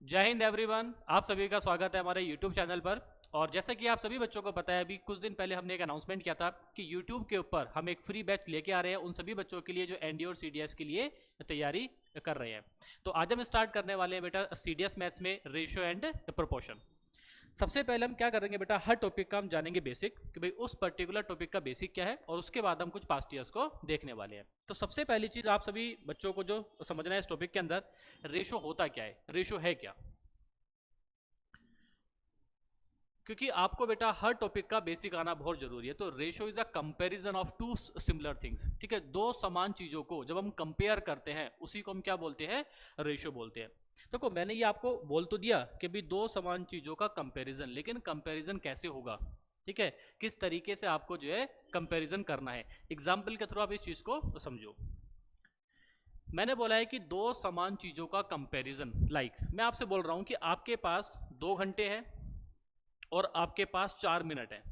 जय हिंद एवरीवन, आप सभी का स्वागत है हमारे यूट्यूब चैनल पर। और जैसा कि आप सभी बच्चों को पता है, अभी कुछ दिन पहले हमने एक अनाउंसमेंट किया था कि यूट्यूब के ऊपर हम एक फ्री बैच लेके आ रहे हैं उन सभी बच्चों के लिए जो एनडी और सीडीएस के लिए तैयारी कर रहे हैं। तो आज हम स्टार्ट करने वाले हैं बेटा सीडीएस मैथ्स में रेशियो एंड प्रोपोर्शन। सबसे पहले हम क्या करेंगे बेटा, हर टॉपिक का हम जानेंगे बेसिक कि भाई उस पर्टिकुलर टॉपिक का बेसिक क्या है, और उसके बाद हम कुछ पास्ट ईयर्स को देखने वाले हैं। तो सबसे पहली चीज आप सभी बच्चों को जो समझना है इस टॉपिक के अंदर, रेशो होता क्या है, रेशो है क्या। क्योंकि आपको बेटा हर टॉपिक का बेसिक आना बहुत जरूरी है। तो ratio is a comparison of two similar things. ठीक है, दो समान चीजों को जब हम कंपेयर करते हैं उसी को हम क्या बोलते हैं, रेशो बोलते हैं। देखो मैंने ये आपको बोल तो दिया कि भी दो समान चीजों का कंपैरिजन, लेकिन कंपैरिजन कैसे होगा, ठीक है, किस तरीके से आपको जो है कंपैरिजन करना है। एग्जाम्पल के थ्रू आप इस चीज को समझो। मैंने बोला है कि दो समान चीजों का कंपैरिजन, लाइक मैं आपसे बोल रहा हूं कि आपके पास 2 घंटे हैं और आपके पास 4 मिनट है।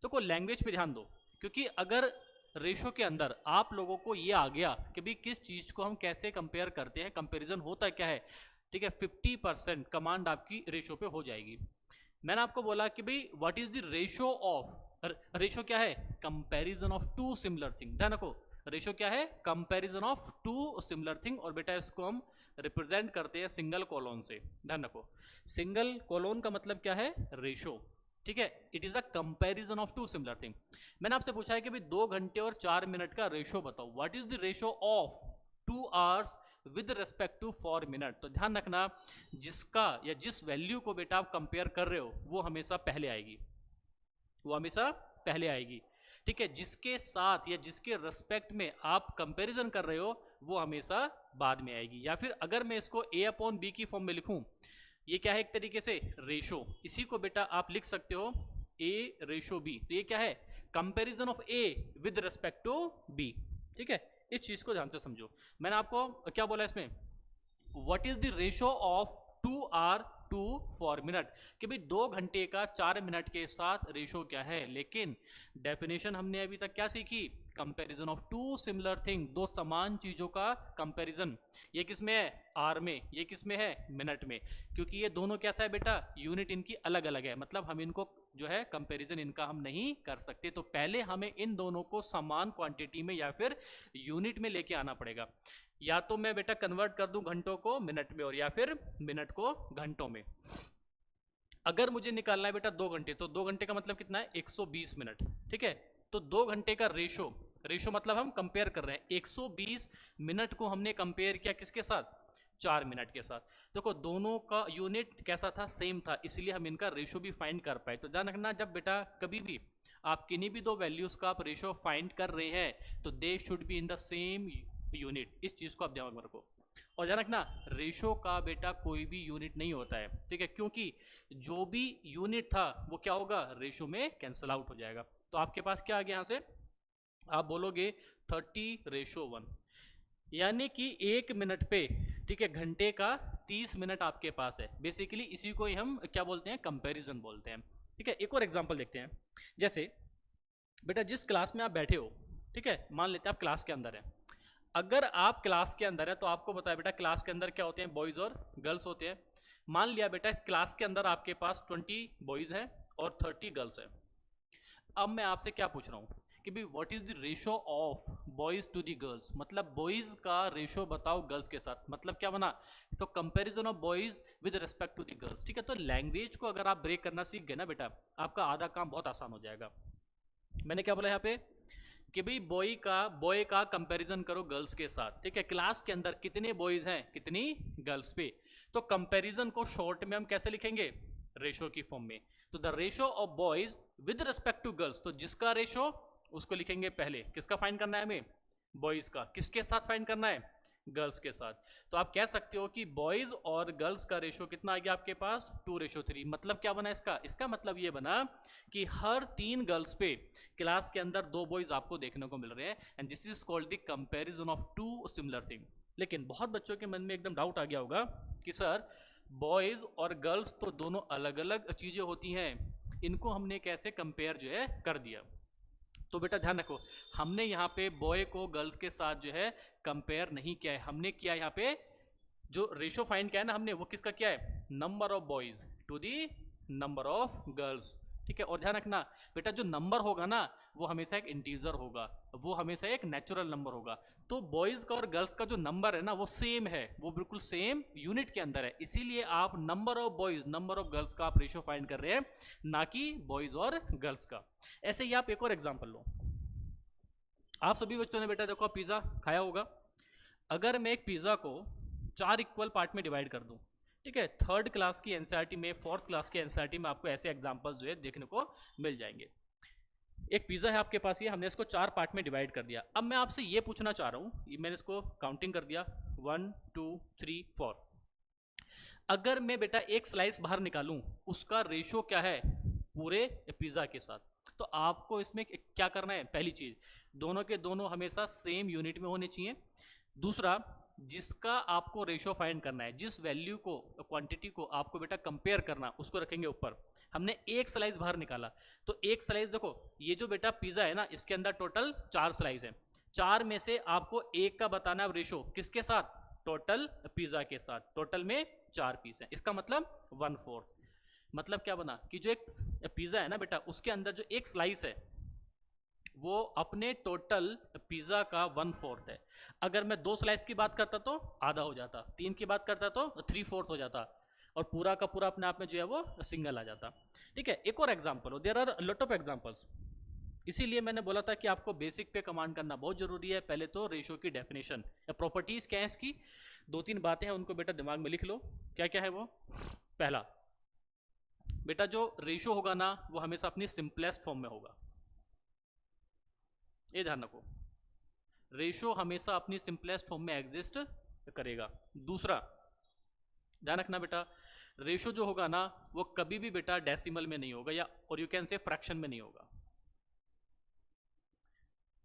तो को लैंग्वेज पे ध्यान दो, क्योंकि अगर रेशो के अंदर आप लोगों को ये आ गया कि भाई किस चीज को हम कैसे कंपेयर करते हैं, कंपैरिजन होता क्या है, ठीक है, 50% कमांड आपकी रेशो पे हो जाएगी। मैंने आपको बोला कि भाई what is the ratio of, ratio क्या है, comparison of two similar thing. ध्यान रखो, रेशो क्या है, comparison of two similar thing. और बेटा इसको हम रिप्रेजेंट करते हैं सिंगल कॉलोन से। ध्यान रखो, सिंगल कॉलोन का मतलब क्या है, रेशो। ठीक है, it is a comparison of two similar thing. मैंने आपसे पूछा है कि भाई 2 घंटे और 4 मिनट का रेशो बताओ, what is the ratio of 2 hours with respect to 4 minute. तो ध्यान रखना, जिसका या जिस वैल्यू को बेटा आप कंपेयर कर रहे हो वो हमेशा पहले आएगी, वो हमेशा पहले आएगी। ठीक है, जिसके साथ या जिसके रेस्पेक्ट में आप कंपैरिजन कर रहे हो वो हमेशा बाद में आएगी। या फिर अगर मैं इसको ए अपॉन बी की फॉर्म में लिखूं, ये क्या है, एक तरीके से रेशो, इसी को बेटा आप लिख सकते हो ए रेशो बी। तो ये क्या है, comparison of A with respect to B. ठीक है, इस चीज को ध्यान से समझो। मैंने आपको क्या बोला इसमें, what is the ratio of 2 hour to 4 minute, कि भाई 2 घंटे का 4 मिनट के साथ रेशो क्या है। लेकिन डेफिनेशन हमने अभी तक क्या सीखी, comparison of two similar thing, दो समान चीजों का कंपैरिजन। ये किस में है, आर में, ये किस में है, मिनट में। क्योंकि ये दोनों कैसा है बेटा, यूनिट इनकी अलग अलग है, मतलब हम इनको जो है कंपैरिजन इनका हम नहीं कर सकते। तो पहले हमें इन दोनों को समान क्वांटिटी में या फिर यूनिट में लेके आना पड़ेगा। या तो मैं बेटा कन्वर्ट कर दूं घंटों को मिनट में, और या फिर मिनट को घंटों में। अगर मुझे निकालना है बेटा 2 घंटे, तो 2 घंटे का मतलब कितना है, 120 मिनट। ठीक है, तो 2 घंटे का रेशो, रेशो मतलब हम कंपेयर कर रहे हैं, 120 मिनट को हमने कंपेयर किया किसके साथ, 4 मिनट के साथ। देखो दोनों का यूनिट कैसा था, सेम था, इसलिए हम इनका रेशो भी फाइंड कर पाए। तो ध्यान रखना, जब बेटा कभी भी आप किन्हीं भी दो वैल्यूज का आप रेशो फाइंड कर रहे हैं तो they should be in the same unit. इस चीज को आप ध्यान में रखो। और ध्यान रखना, रेशो का बेटा कोई भी यूनिट नहीं होता है, ठीक है, क्योंकि जो भी यूनिट था वो क्या होगा, रेशो में कैंसल आउट हो जाएगा। तो आपके पास क्या आ गया, यहां से आप बोलोगे 30:1, यानी कि 1 मिनट पे, ठीक है, घंटे का 30 मिनट आपके पास है। बेसिकली इसी को ही हम क्या बोलते हैं, कंपैरिजन बोलते हैं। ठीक है, एक और एग्जांपल देखते हैं। जैसे बेटा जिस क्लास में आप बैठे हो, ठीक है, मान लेते हैं आप क्लास के अंदर हैं। अगर आप क्लास के अंदर है तो आपको पता है बेटा क्लास के अंदर क्या होते हैं, बॉयज और गर्ल्स होते हैं। मान लिया बेटा क्लास के अंदर आपके पास 20 बॉयज हैं और 30 गर्ल्स हैं। अब मैं आपसे क्या पूछ रहा हूँ कि भाई what is the ratio of boys to the girls, मतलब बॉयज का रेशो बताओ गर्ल्स के साथ, मतलब क्या बना, तो comparison of boys with respect to the girls. ठीक है, तो लैंग्वेज को अगर आप ब्रेक करना सीख गए ना बेटा, आपका आधा काम बहुत आसान हो जाएगा। मैंने क्या बोला यहाँ पे कि भाई बॉय का कंपैरिजन करो गर्ल्स के साथ। ठीक है, क्लास के अंदर कितने बॉयज हैं, कितनी गर्ल्स पे। तो कंपैरिजन को शॉर्ट में हम कैसे लिखेंगे, रेशो की फॉर्म में। तो the ratio of boys with respect to girls, तो जिसका रेशो उसको लिखेंगे पहले, किसका फाइंड करना है हमें, बॉयज का, किसके साथ फाइंड करना है, गर्ल्स के साथ। तो आप कह सकते हो कि बॉयज और गर्ल्स का रेशो कितना आ गया आपके पास, 2:3। मतलब क्या बना इसका, इसका मतलब ये बना कि हर 3 गर्ल्स पे क्लास के अंदर 2 बॉयज आपको देखने को मिल रहे हैं, and this is called the comparison of two similar thing. लेकिन बहुत बच्चों के मन में एकदम डाउट आ गया होगा कि सर बॉयज और गर्ल्स तो दोनों अलग अलग चीजें होती हैं, इनको हमने कैसे कंपेयर जो है कर दिया। तो बेटा ध्यान रखो, हमने यहाँ पे बॉय को गर्ल्स के साथ जो है कंपेयर नहीं किया है, हमने किया यहाँ पे जो रेशो फाइंड किया है ना हमने, वो किसका किया है, number of boys to the number of girls. ठीक है, और ध्यान रखना बेटा जो नंबर होगा ना वो हमेशा एक इंटीजर होगा, वो हमेशा एक नेचुरल नंबर होगा। तो बॉयज का और गर्ल्स का जो नंबर है ना वो सेम है, वो बिल्कुल सेम यूनिट के अंदर है, इसीलिए आप number of boys number of girls का आप रेशो फाइंड कर रहे हैं, ना कि बॉयज और गर्ल्स का। ऐसे ही आप एक और एग्जाम्पल लो। आप सभी बच्चों ने बेटा देखो पिज्जा खाया होगा। अगर मैं एक पिज्जा को 4 इक्वल पार्ट में डिवाइड कर दूं, ठीक है, थर्ड क्लास की एनसीईआरटी में, फोर्थ क्लास की एनसीईआरटी में आपको ऐसे एग्जांपल्स जो है देखने को मिल जाएंगे। एक पिज्जा है आपके पास, ये हमने इसको 4 पार्ट में डिवाइड कर दिया। अब मैं आपसे ये पूछना चाह रहा हूं, मैंने इसको काउंटिंग कर दिया 1 2 3 4। अगर मैं बेटा एक स्लाइस बाहर निकालूं, उसका रेशो क्या है पूरे पिज्जा के साथ, तो आपको इसमें क्या करना है, पहली चीज दोनों के दोनों हमेशा सेम यूनिट में होने चाहिए। दूसरा, जिसका आपको रेशो फाइंड करना है, जिस वैल्यू को क्वांटिटी को आपको बेटा कंपेयर करना, उसको रखेंगे ऊपर। हमने एक स्लाइस बाहर निकाला, तो एक स्लाइस देखो, ये जो बेटा पिज्जा है ना इसके अंदर टोटल 4 स्लाइस है, 4 में से आपको एक का बताना है रेशो किसके साथ, टोटल पिज्जा के साथ। टोटल में 4 पीस है, इसका मतलब 1/4। मतलब क्या बना कि जो एक पिज्जा है ना बेटा उसके अंदर जो एक स्लाइस है वो अपने टोटल पिज्जा का 1/4 है। अगर मैं 2 स्लाइस की बात करता तो आधा हो जाता, 3 की बात करता तो 3/4 हो जाता, और पूरा का पूरा अपने आप में जो है वो सिंगल आ जाता। ठीक है, एक और एग्जांपल हो, there are lot of examples. इसीलिए मैंने बोला था कि आपको बेसिक पे कमांड करना बहुत जरूरी है। पहले तो रेशो की डेफिनेशन या प्रॉपर्टीज क्या है इसकी, 2-3 बातें हैं, उनको बेटा दिमाग में लिख लो। क्या क्या है वो, पहला बेटा जो रेशो होगा ना वो हमेशा अपनी सिंपलेस्ट फॉर्म में होगा, ये ध्यान रखो, रेशो हमेशा अपनी सिंपलेस्ट फॉर्म में एग्जिस्ट करेगा। दूसरा ध्यान रखना बेटा, रेशो जो होगा ना वो कभी भी बेटा डेसिमल में नहीं होगा, या और यू कैन से फ्रैक्शन में नहीं होगा।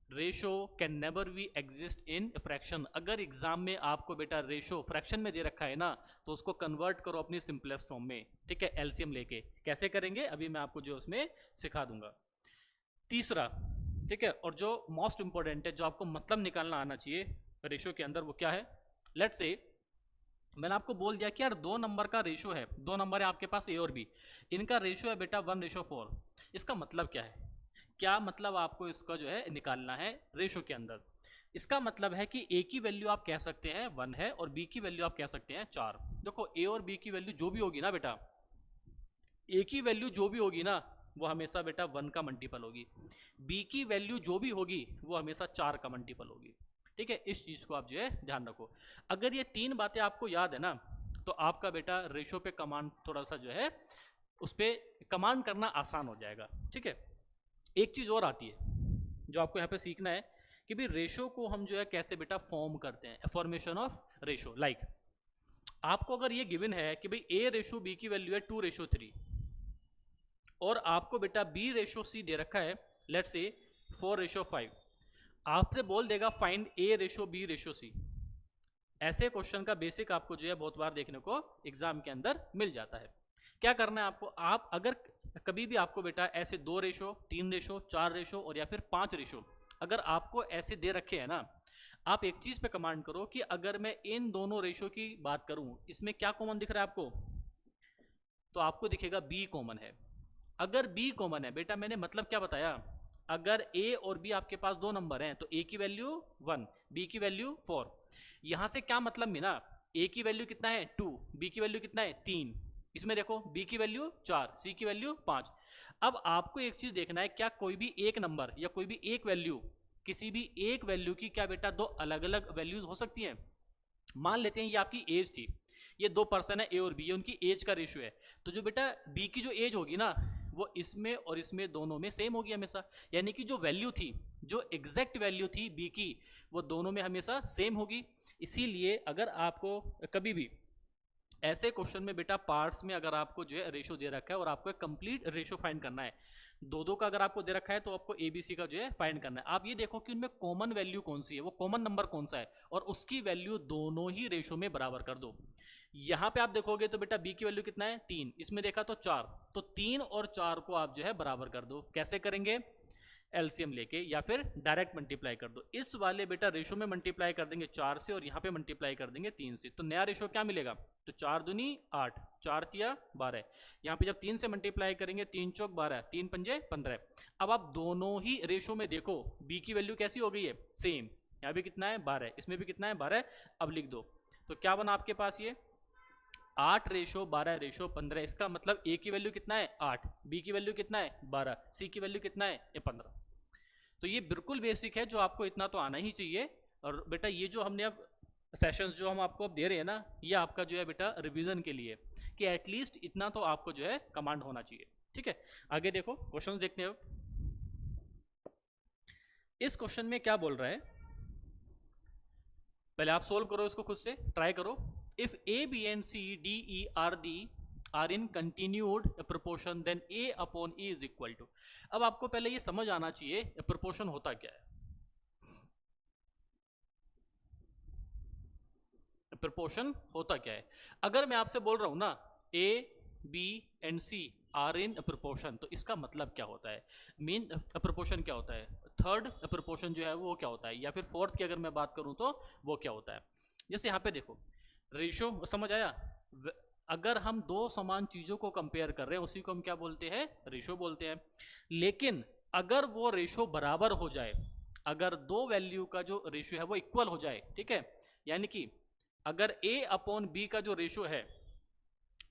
Ratio can never be exist in fraction. अगर एग्जाम में आपको बेटा रेशो फ्रैक्शन में दे रखा है ना तो उसको कन्वर्ट करो अपनी सिंपलेस्ट फॉर्म में। ठीक है, एलसीएम लेके कैसे करेंगे अभी मैं आपको जो उसमें सिखा दूंगा। तीसरा, ठीक है, और जो मोस्ट इंपॉर्टेंट है, जो आपको मतलब निकालना आना चाहिए रेशो के अंदर, वो क्या है। लेट्स से मैंने आपको बोल दिया कि यार 2 नंबर का रेशो है, 2 नंबर है आपके पास ए और बी, इनका रेशो है बेटा 1/4। इसका मतलब क्या है, क्या मतलब आपको इसका जो है निकालना है रेशो के अंदर। इसका मतलब है कि ए की वैल्यू आप कह सकते हैं 1 है और बी की वैल्यू आप कह सकते हैं 4। देखो ए और बी की वैल्यू जो भी होगी ना बेटा, ए की वैल्यू जो भी होगी ना वो हमेशा बेटा 1 का मल्टीपल होगी, बी की वैल्यू जो भी होगी वो हमेशा 4 का मल्टीपल होगी। ठीक है, इस चीज को आप जो है ध्यान रखो। अगर ये 3 बातें आपको याद है ना तो आपका बेटा रेशो पे कमांड थोड़ा सा जो है उस पर कमांड करना आसान हो जाएगा। ठीक है, एक चीज और आती है जो आपको यहाँ पे सीखना है कि भाई रेशो को हम जो है कैसे बेटा फॉर्म करते हैं, फॉर्मेशन ऑफ रेशो। लाइक आपको अगर ये गिवन है कि भाई ए रेशो बी की वैल्यू है 2/3, और आपको बेटा बी रेशो सी दे रखा है लेट्स से 4/5, आपसे बोल देगा फाइंड ए रेशो बी रेशो सी। ऐसे क्वेश्चन का बेसिक आपको जो है बहुत बार देखने को एग्जाम के अंदर मिल जाता है। क्या करना है आपको, आप अगर कभी भी आपको बेटा ऐसे 2 रेशो 3 रेशो 4 रेशो और या फिर 5 रेशो अगर आपको ऐसे दे रखे हैं ना, आप एक चीज पे कमांड करो कि अगर मैं इन दोनों रेशो की बात करूं, इसमें क्या कॉमन दिख रहा है आपको, तो आपको दिखेगा बी कॉमन है। अगर बी कॉमन है बेटा, मैंने मतलब क्या बताया, अगर ए और बी आपके पास 2 नंबर हैं तो ए की वैल्यू 1 बी की वैल्यू 4। यहां से क्या मतलब मिला, ए की वैल्यू कितना है 2, बी की वैल्यू कितना है 3, इसमें देखो बी की वैल्यू 4 सी की वैल्यू 5। अब आपको एक चीज देखना है, क्या कोई भी एक नंबर या कोई भी एक वैल्यू, किसी भी एक वैल्यू की क्या बेटा 2 अलग अलग वैल्यूज हो सकती हैं। मान लेते हैं ये आपकी एज थी, ये 2 पर्सन है ए और बी, ये उनकी एज का रेशियो है, तो जो बेटा बी की जो एज होगी ना वो इसमें और इसमें दोनों में सेम होगी हमेशा, यानी कि जो वैल्यू थी, जो एग्जैक्ट वैल्यू थी बी की, वो दोनों में हमेशा सेम होगी। इसीलिए अगर आपको कभी भी ऐसे क्वेश्चन में बेटा पार्ट्स में अगर आपको जो है रेशो दे रखा है और आपको कंप्लीट रेशो फाइंड करना है, 2-2 का अगर आपको दे रखा है तो आपको एबीसी का जो है फाइंड करना है। आप ये देखो कि उनमें कॉमन वैल्यू कौन सी है, वो कॉमन नंबर कौन सा है, और उसकी वैल्यू दोनों ही रेशो में बराबर कर दो। यहां पे आप देखोगे तो बेटा बी की वैल्यू कितना है 3, इसमें देखा तो 4, तो 3 और 4 को आप जो है बराबर कर दो। कैसे करेंगे, एलसीएम लेके या फिर डायरेक्ट मल्टीप्लाई कर दो। इस वाले बेटा रेशो में मल्टीप्लाई कर देंगे 4 से और यहाँ पे मल्टीप्लाई कर देंगे 3 से, तो नया रेशो क्या मिलेगा, तो 4 दूनी 8, 4 तिया 12, यहाँ पे जब 3 से मल्टीप्लाई करेंगे 3 चौक 12, 3 पंजे 15। अब आप दोनों ही रेशो में देखो बी की वैल्यू कैसी हो गई है, सेम, यहाँ भी कितना है 12, इसमें भी कितना है 12। अब लिख दो, तो क्या बना आपके पास ये 8:12:15। इसका मतलब ए की वैल्यू कितना है 8, बी की वैल्यू कितना है 12, सी की वैल्यू कितना है ये 15। तो ये बिल्कुल बेसिक है जो आपको इतना तो आना ही चाहिए। और बेटा ये जो हमने अब सेशंस जो हम आपको अब दे रहे हैं ना, ये आपका जो है बेटा रिवीजन के लिए, कि एटलीस्ट इतना तो आपको जो है कमांड होना चाहिए। ठीक है, आगे देखो क्वेश्चन देखते हैं। अब इस क्वेश्चन में क्या बोल रहा है, पहले आप सोल्व करो इसको, खुद से ट्राई करो। If A B and C D E are in continued proportion then A upon E is equal to. अब आपको पहले ये समझ आना चाहिए प्रोपोर्शन होता क्या है। प्रोपोर्शन होता क्या है, अगर मैं आपसे बोल रहा हूं ना A B and C are in proportion, तो इसका मतलब क्या होता है, मेन प्रोपोर्शन क्या होता है, थर्ड प्रोपोर्शन जो है वो क्या होता है, या फिर फोर्थ की अगर मैं बात करूं तो वो क्या होता है। जैसे यहाँ पे देखो रेशो, समझ आया, अगर हम दो समान चीजों को कंपेयर कर रहे हैं उसी को हम क्या बोलते हैं, रेशो बोलते हैं। लेकिन अगर वो रेशो बराबर हो जाए, अगर दो वैल्यू का जो रेशो है वो इक्वल हो जाए, ठीक है, यानी कि अगर a अपॉन बी का जो रेशो है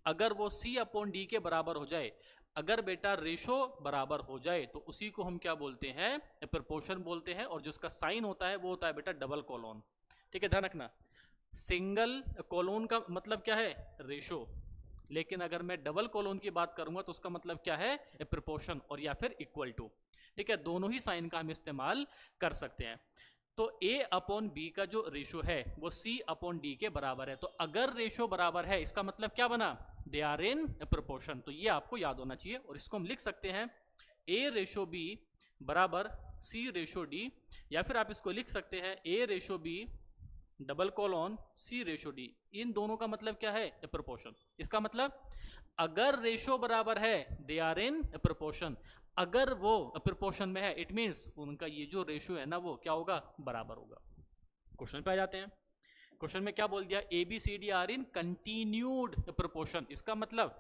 अगर वो c अपॉन डी के बराबर हो जाए, अगर बेटा रेशो बराबर हो जाए तो उसी को हम क्या बोलते हैं, प्रोपोर्शन बोलते हैं। और जो उसका साइन होता है वो होता है बेटा डबल कोलोन। ठीक है, ध्यान रखना, सिंगल कोलोन का मतलब क्या है, रेशो, लेकिन अगर मैं डबल कोलोन की बात करूंगा तो उसका मतलब क्या है, प्रोपोर्शन और या फिर इक्वल टू। ठीक है, दोनों ही साइन का हम इस्तेमाल कर सकते हैं। तो a अपॉन बी का जो रेशो है वो c अपॉन डी के बराबर है। तो अगर रेशो बराबर है इसका मतलब क्या बना, दे आर इन प्रोपोर्शन। तो ये आपको याद होना चाहिए और इसको हम लिख सकते हैं a रेशो b बराबर c रेशो d, या फिर आप इसको लिख सकते हैं a ratio b double colon c ratio d। इन दोनों का मतलब क्या है, प्रोपोर्शन। इसका मतलब अगर रेशो बराबर है दे आर इन प्रोपोर्शन, अगर वो प्रोपोर्शन में है इट मींस उनका ये जो रेशो है ना वो क्या होगा, बराबर होगा। क्वेश्चन पे आ जाते हैं। क्वेश्चन में क्या बोल दिया, A B C D are in continued proportion. इसका मतलब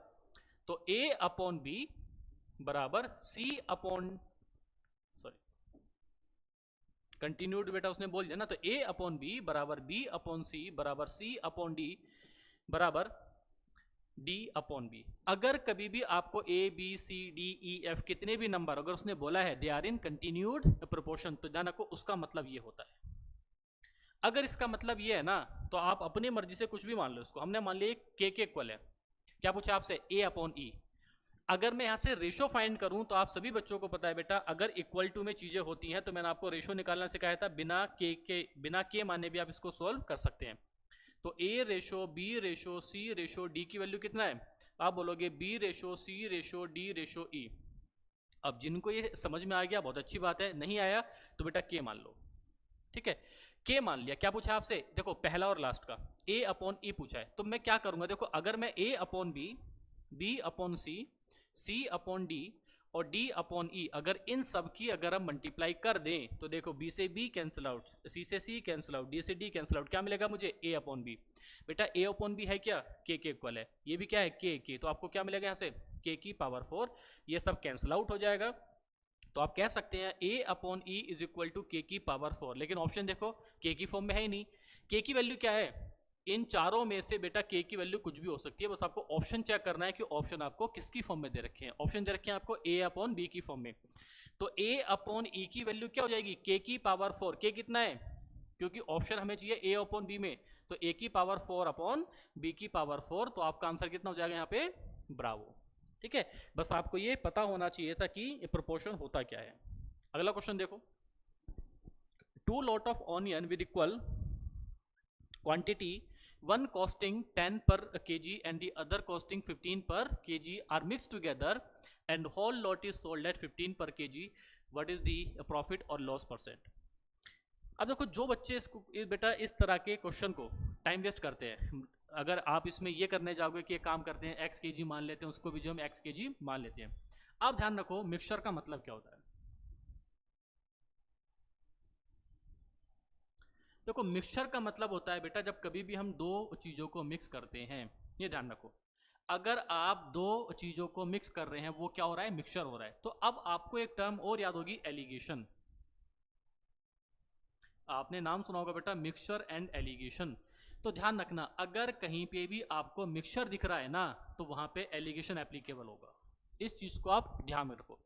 तो ए अपॉन बी बराबर सी अपॉन, सॉरी कंटिन्यूड बेटा उसने बोल दिया ना, तो ए अपॉन बी बराबर बी अपॉन सी बराबर सी अपॉन डी बराबर डी अपॉन बी। अगर कभी भी आपको A B C D E F कितने भी नंबर अगर उसने बोला है they are in continued proportion, तो ध्यान रखो उसका मतलब ये होता है। अगर इसका मतलब ये है ना तो आप अपनी मर्जी से कुछ भी मान लो इसको। हमने मान लिया के इक्वल है, क्या पूछा आपसे, ए अपॉन ई। अगर मैं यहां से रेशो फाइंड करूं तो आप सभी बच्चों को पता है बेटा अगर इक्वल टू में चीजें होती हैं तो मैंने आपको रेशो निकालना सिखाया था, बिना के माने भी आप इसको सोल्व कर सकते हैं। तो a ratio B ratio C ratio D की वैल्यू कितना है, आप बोलोगे b ratio C ratio D ratio E. अब जिनको ये समझ में आ गया बहुत अच्छी बात है, नहीं आया तो बेटा k मान लो। ठीक है, k मान लिया। क्या पूछा आपसे, देखो पहला और लास्ट का a अपॉन ई पूछा है, तो मैं क्या करूंगा, देखो अगर मैं a upon B, b upon C, c upon D और d अपॉन ई अगर इन सब की अगर हम मल्टीप्लाई कर दें तो देखो b से b कैंसिल आउट, c से c कैंसिल आउट, d से d कैंसिल आउट, क्या मिलेगा मुझे, a अपॉन b। बेटा a अपॉन b है क्या, k के इक्वल है, ये भी क्या है k, तो आपको क्या मिलेगा यहाँ से k की पावर 4, ये सब कैंसिल आउट हो जाएगा। तो आप कह सकते हैं a upon E is equal to k की पावर 4। लेकिन ऑप्शन देखो k की फॉर्म में है ही नहीं, k की वैल्यू क्या है, इन चारों में से बेटा k की वैल्यू कुछ भी हो सकती है, बस आपको ऑप्शन चेक करना है कि ऑप्शन आपको किसकी फॉर्म में दे रखे हैं। ऑप्शन दे रखे हैं आपको a अपॉन बी की फॉर्म में, तो a अपॉन ई की वैल्यू क्या हो जाएगी, k की पावर 4। k कितना है, क्योंकि ऑप्शन हमें चाहिए a अपॉन बी में, तो a की पावर 4 अपॉन b की पावर 4, तो आपका आंसर कितना हो जाएगा यहाँ पे, ब्रावो। ठीक है, बस आपको ये पता होना चाहिए था कि प्रोपोर्शन होता क्या है। अगला क्वेश्चन देखो, 2 lot of onion with equal quantity, one costing 10 per kg and the other costing 15 per kg are mixed together and whole lot is sold at 15 per kg, what is the profit or loss percent। अब देखो जो बच्चे इसको बेटा इस तरह के question को टाइम वेस्ट करते हैं, अगर आप इसमें ये करने जाओगे कि ये काम करते हैं x kg मान लेते हैं, उसको भी जो हम x kg मान लेते हैं। अब ध्यान रखो मिक्सचर का मतलब क्या होता है। देखो मिक्सचर का मतलब होता है बेटा जब कभी भी हम दो चीज़ों को मिक्स करते हैं, ये ध्यान रखो, अगर आप दो चीज़ों को मिक्स कर रहे हैं वो क्या हो रहा है, मिक्सचर हो रहा है। तो अब आपको एक टर्म और याद होगी, एलिगेशन। आपने नाम सुना होगा बेटा, मिक्सचर एंड एलिगेशन। तो ध्यान रखना, अगर कहीं पे भी आपको मिक्सचर दिख रहा है ना, तो वहां पे एलिगेशन एप्लीकेबल होगा। इस चीज को आप ध्यान में रखो।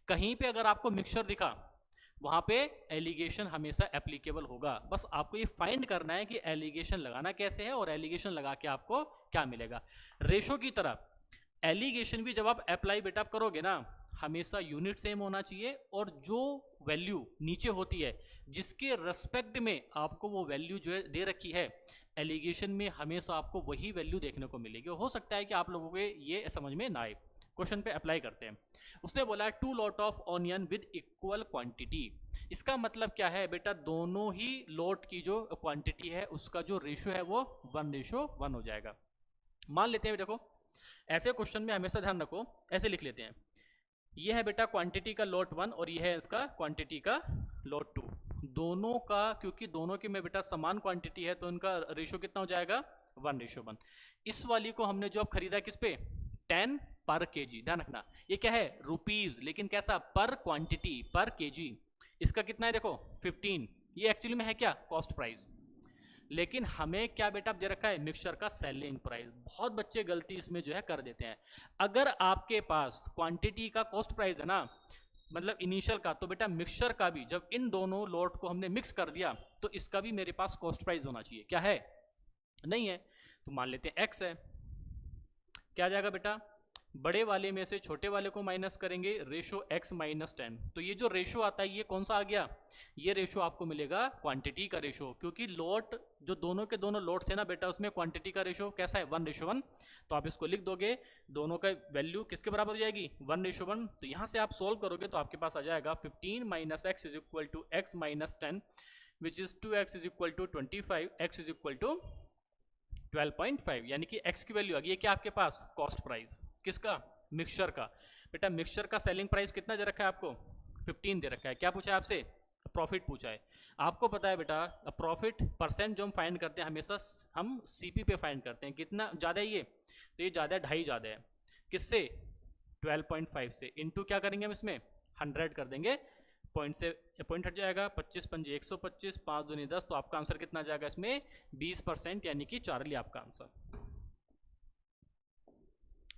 कहीं पे अगर आपको मिक्सचर दिखा, वहां पे एलिगेशन हमेशा एप्लीकेबल होगा। बस आपको ये फाइंड करना है कि एलिगेशन लगाना कैसे है और एलिगेशन लगा के आपको क्या मिलेगा। रेशो की तरह एलिगेशन भी जब आप अप्लाई बेटा करोगे ना, हमेशा यूनिट सेम होना चाहिए, और जो वैल्यू नीचे होती है जिसके रेस्पेक्ट में आपको वो वैल्यू जो है दे रखी है, एलिगेशन में हमेशा आपको वही वैल्यू देखने को मिलेगी। हो सकता है कि आप लोगों के ये समझ में ना आए, क्वेश्चन पे अप्लाई करते हैं। उसने बोला है 2 lot of onion with equal quantity. इसका मतलब क्या है बेटा, दोनों ही लॉट की जो क्वांटिटी है उसका जो रेशो है वो 1:1 हो जाएगा। मान लेते हैं, देखो ऐसे क्वेश्चन में हमेशा ध्यान रखो, ऐसे लिख लेते हैं, ये है बेटा क्वांटिटी का लॉट 1 और ये है इसका क्वांटिटी का लॉट 2। दोनों का, क्योंकि दोनों की में बेटा समान क्वांटिटी है, तो इनका रेशो कितना हो जाएगा, 1:1। इस वाली को हमने जो अब खरीदा किस पे, 10 पर केजी। ध्यान रखना ये क्या है, रुपीज, लेकिन कैसा, पर क्वांटिटी, पर केजी। इसका कितना है देखो 15। ये एक्चुअली में है क्या, कॉस्ट प्राइस, लेकिन हमें क्या बेटा दे रखा है, मिक्सचर का सेलिंग प्राइस। बहुत बच्चे गलती इसमें जो है कर देते हैं। अगर आपके पास क्वांटिटी का कॉस्ट प्राइस है ना, मतलब इनिशियल का, तो बेटा मिक्सचर का भी जब इन दोनों लॉट को हमने मिक्स कर दिया तो इसका भी मेरे पास कॉस्ट प्राइस होना चाहिए। क्या है, नहीं है, तो मान लेते हैं एक्स है। क्या आ जाएगा बेटा, बड़े वाले में से छोटे वाले को माइनस करेंगे, रेशो x माइनस 10। तो ये जो रेशो आता है ये कौन सा आ गया, ये रेशो आपको मिलेगा क्वांटिटी का रेशो, क्योंकि लॉट जो दोनों के दोनों लॉट थे ना बेटा, उसमें क्वांटिटी का रेशो कैसा है, 1:1। तो आप इसको लिख दोगे, दोनों का वैल्यू किसके बराबर हो जाएगी, 1:1। तो यहाँ से आप सोल्व करोगे तो आपके पास आ जाएगा 15 minus X is equal to X minus 10, which is 2x is equal to 25, x is equal to 12.5। यानी कि x की वैल्यू आ गई है क्या आपके पास, कॉस्ट प्राइस किसका, मिक्सचर का। बेटा मिक्सचर का सेलिंग प्राइस कितना दे रखा है आपको, 15 दे रखा है। क्या पूछा है आपसे, प्रॉफिट पूछा है। आपको पता है बेटा प्रॉफिट परसेंट जो हम फाइंड करते हैं हमेशा हम सीपी पे फाइंड करते हैं। कितना ज़्यादा है ये, तो ये ज़्यादा है, 2.5 ज़्यादा है। किससे, 12.5 से, इंटू क्या करेंगे हम इसमें 100 कर देंगे, पॉइंट से पॉइंट हट जाएगा, 25 पंजे 125, 5 दूनी 10, तो आपका आंसर कितना जाएगा इसमें 20%, यानी कि चार्ली आपका आंसर।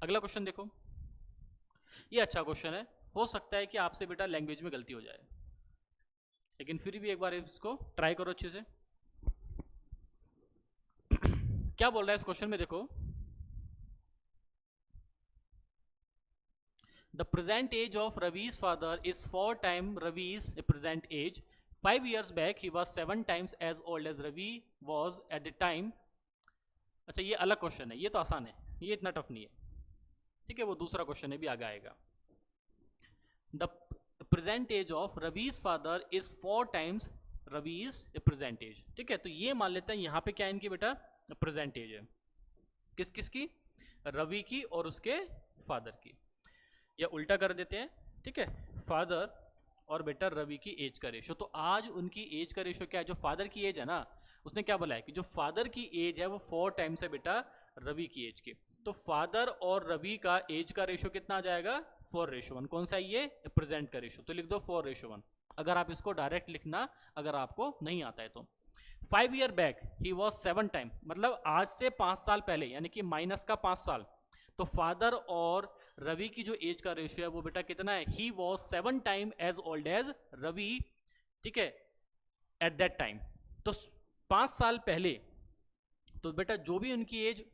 अगला क्वेश्चन देखो, ये अच्छा क्वेश्चन है। हो सकता है कि आपसे बेटा लैंग्वेज में गलती हो जाए, लेकिन फिर भी एक बार इसको ट्राई करो अच्छे से। क्या बोल रहा है इस क्वेश्चन में, देखो the present age of Ravi's father is 4 time Ravi's present age. 5 years back he was 7 times as old as Ravi was at the time. अच्छा ये अलग क्वेश्चन है, ये तो आसान है, ये इतना टफ नहीं है, ठीक है। वो दूसरा क्वेश्चन है, भी आगे आएगा। The present age of Ravi's father is 4 times Ravi's present age, ठीक है। तो ये मान लेते हैं यहाँ पे क्या इनकी बेटा प्रेजेंट एज है, किस किस की, रवि की और उसके फादर की, या उल्टा कर देते हैं, ठीक है। फादर और बेटा रवि की एज का रेशो। तो आज उनकी एज का रेशो क्या है, जो फादर की एज है ना, उसने क्या बोला है कि जो फादर की एज है वो 4 times है बेटा रवि की एज की। तो फादर और रवि का एज का रेशो कितना आ जाएगा, 4:1। कौन सा ये, प्रेजेंट का रेशो, तो लिख दो 4:1। अगर आप इसको डायरेक्ट लिखना अगर आपको नहीं आता है तो। 5 year back he was 7 time, मतलब आज से 5 साल पहले, यानी कि माइनस का 5 साल। तो फादर और रवि की जो एज का रेशियो है वो बेटा कितना है, he was 7 time as old as Ravi, ठीक है, एट दैट टाइम। तो 5 साल पहले, तो बेटा जो भी उनकी एज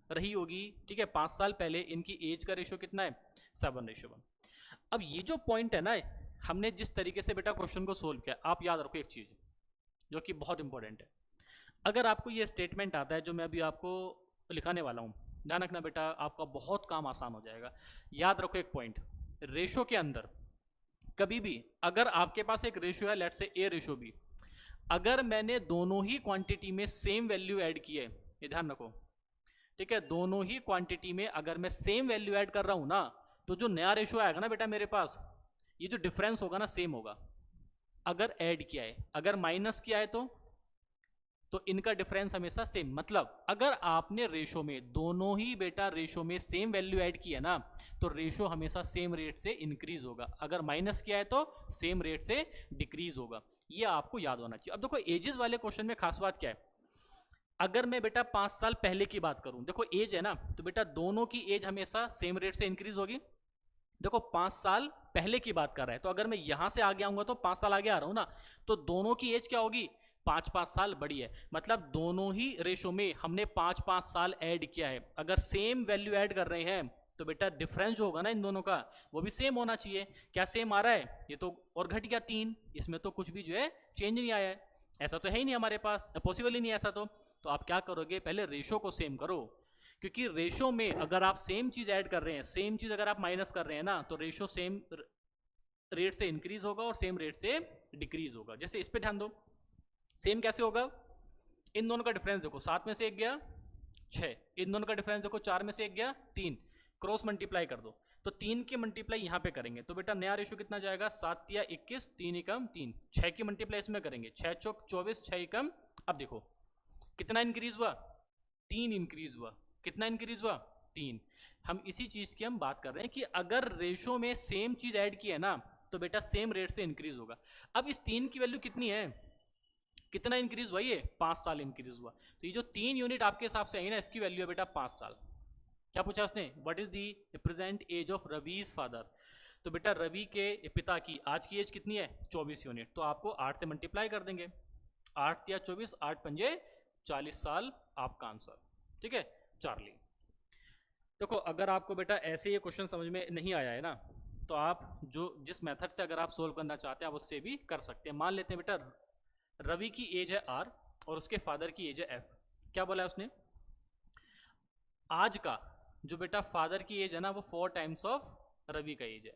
रही होगी, ठीक है, 5 साल पहले इनकी एज का रेशियो कितना है, 7:1। अब ये जो पॉइंट है ना, हमने जिस तरीके से बेटा क्वेश्चन को सोल्व किया, आप याद रखो एक चीज जो कि बहुत इंपॉर्टेंट है। अगर आपको ये स्टेटमेंट आता है जो मैं अभी आपको लिखाने वाला हूँ, ध्यान रखना बेटा, आपका बहुत काम आसान हो जाएगा। याद रखो एक पॉइंट, रेशो के अंदर कभी भी अगर आपके पास एक रेशियो है, लेट से ए रेशो बी, अगर मैंने दोनों ही क्वांटिटी में सेम वैल्यू ऐड की है, ये ध्यान रखो, ठीक है, दोनों ही क्वांटिटी में अगर मैं सेम वैल्यू ऐड कर रहा हूं ना, तो जो नया रेशियो आएगा ना बेटा मेरे पास, ये जो डिफरेंस होगा ना सेम होगा। अगर ऐड किया है, अगर माइनस किया है तो तो इनका डिफरेंस हमेशा सेम, मतलब अगर आपने रेशो में दोनों ही बेटा रेशो में सेम वैल्यू ऐड किया ना तो रेशो हमेशा सेम रेट से इंक्रीज होगा, अगर माइनस किया है तो सेम रेट से डिक्रीज होगा। ये आपको याद होना चाहिए। अब देखो एजेस वाले क्वेश्चन में खास बात क्या है, अगर मैं बेटा 5 साल पहले की बात करूं, देखो एज है ना, तो बेटा दोनों की एज हमेशा सेम रेट से इंक्रीज होगी। देखो 5 साल पहले की बात कर रहा है, तो अगर मैं यहां से आगे आऊंगा तो 5 साल आगे आ रहा हूं ना, तो दोनों की एज क्या होगी, 5-5 साल बड़ी है, मतलब दोनों ही रेशो में हमने 5-5 साल ऐड किया है। अगर सेम वैल्यू ऐड कर रहे हैं तो बेटा डिफरेंस जो होगा ना इन दोनों का वो भी सेम होना चाहिए। क्या सेम आ रहा है, ये तो और घट गया 3, इसमें तो कुछ भी जो है चेंज नहीं आया है, ऐसा तो है ही नहीं हमारे पास, पॉसिबल ही नहीं ऐसा। तो आप क्या करोगे, पहले रेशो को सेम करो, क्योंकि रेशो में अगर आप सेम चीज ऐड कर रहे हैं, सेम चीज अगर आप माइनस कर रहे हैं ना, तो रेशो सेम रेट से इंक्रीज होगा और सेम रेट से डिक्रीज होगा। जैसे इस पे ध्यान दो, सेम कैसे होगा, इन दोनों का डिफरेंस देखो, 7 में से 1 गया 6, इन दोनों का डिफरेंस देखो 4 में से 1 गया 3, क्रॉस मल्टीप्लाई कर दो, तो 3 की मल्टीप्लाई यहां पे करेंगे तो बेटा नया रेशो कितना जाएगा, 7 या 21, 3 एकम 3, 6 की मल्टीप्लाई इसमें करेंगे, 6 चौक 24, 6 एकम, अब देखो कितना इंक्रीज हुआ, 3 इंक्रीज हुआ, कितना इंक्रीज हुआ 3। हम इसी चीज की हम बात कर रहे हैं कि अगर रेशो में सेम चीज ऐड की है ना तो बेटा सेम रेट से इंक्रीज होगा। अब इस 3 की वैल्यू कितनी है, कितना इंक्रीज हुआ, ये 5 साल इंक्रीज हुआ, तो ये जो 3 यूनिट आपके हिसाब से आई ना, इसकी वैल्यू है बेटा 5 साल। क्या पूछा उसने, what is the present age of Ravi's father, तो बेटा रवि के पिता की आज की एज कितनी है 24 यूनिट, तो आपको 8 से मल्टीप्लाई कर देंगे, 8 या 24, 8 पंजे 40 साल आपका आंसर। ठीक है चार्ली। देखो अगर आपको बेटा ऐसे ये क्वेश्चन समझ में नहीं आया है ना, तो आप जो जिस मेथड से अगर आप सोल्व करना चाहते हैं आप उससे भी कर सकते हैं। मान लेते हैं बेटा रवि की एज है आर और उसके फादर की एज है एफ। क्या बोला है उसने, आज का जो बेटा फादर की एज है ना वो 4 टाइम्स ऑफ रवि का एज है,